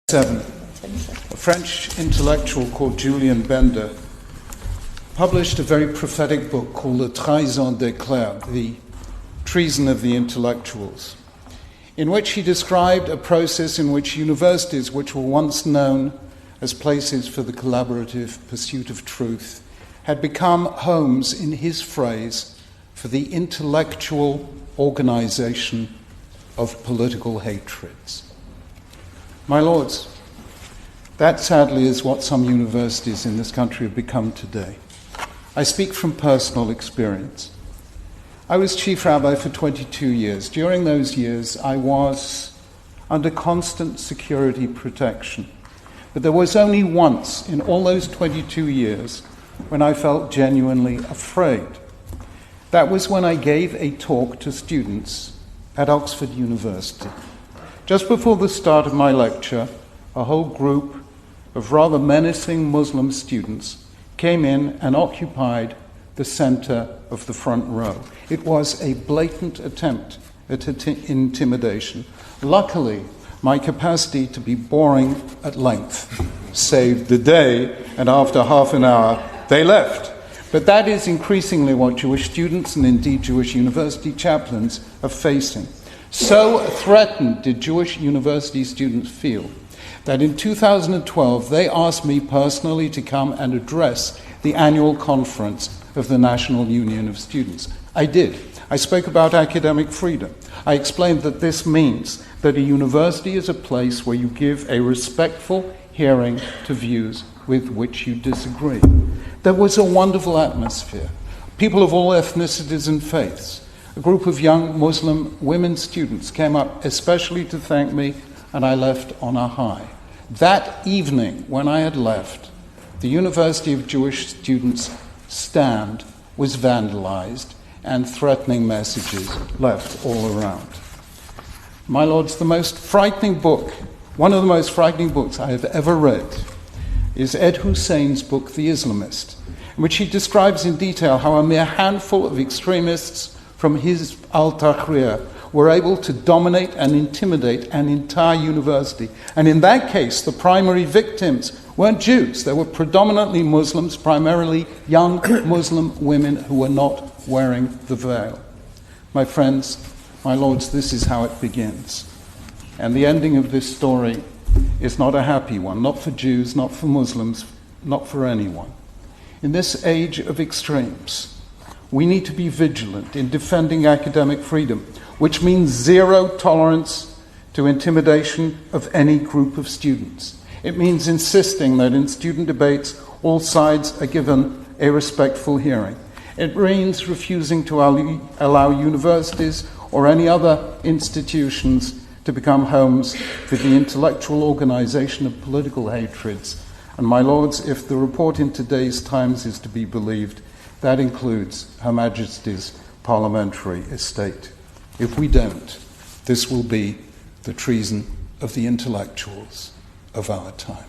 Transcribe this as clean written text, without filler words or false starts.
7, a French intellectual called Julien Bender published a very prophetic book called Le Trahison des Clercs, the treason of the intellectuals, in which he described a process in which universities, which were once known as places for the collaborative pursuit of truth, had become homes, in his phrase, for the intellectual organization of political hatreds. My lords, that sadly is what some universities in this country have become today. I speak from personal experience. I was chief rabbi for 22 years. During those years, I was under constant security protection. But there was only once in all those 22 years when I felt genuinely afraid. That was when I gave a talk to students at Oxford University. Just before the start of my lecture, a whole group of rather menacing Muslim students came in and occupied the center of the front row. It was a blatant attempt at intimidation. Luckily, my capacity to be boring at length saved the day, and after half an hour, they left. But that is increasingly what Jewish students and indeed Jewish university chaplains are facing. So threatened did Jewish university students feel that in 2012 they asked me personally to come and address the annual conference of the National Union of Students. I did. I spoke about academic freedom. I explained that this means that a university is a place where you give a respectful hearing to views with which you disagree. There was a wonderful atmosphere. People of all ethnicities and faiths. A group of young Muslim women students came up especially to thank me, and I left on a high. That evening, when I had left, the University of Jewish Students' stand was vandalized and threatening messages left all around. My lords, one of the most frightening books I have ever read is Ed Hussein's book, The Islamist, in which he describes in detail how a mere handful of extremists from his Al-Tahrir were able to dominate and intimidate an entire university. And in that case, the primary victims weren't Jews. They were predominantly Muslims, primarily young Muslim women who were not wearing the veil. My friends, my lords, this is how it begins. And the ending of this story is not a happy one, not for Jews, not for Muslims, not for anyone. In this age of extremes, we need to be vigilant in defending academic freedom, which means zero tolerance to intimidation of any group of students. It means insisting that in student debates, all sides are given a respectful hearing. It means refusing to allow universities or any other institutions to become homes for the intellectual organization of political hatreds. And my lords, if the report in today's Times is to be believed, that includes Her Majesty's parliamentary estate. If we don't, this will be the treason of the intellectuals of our time.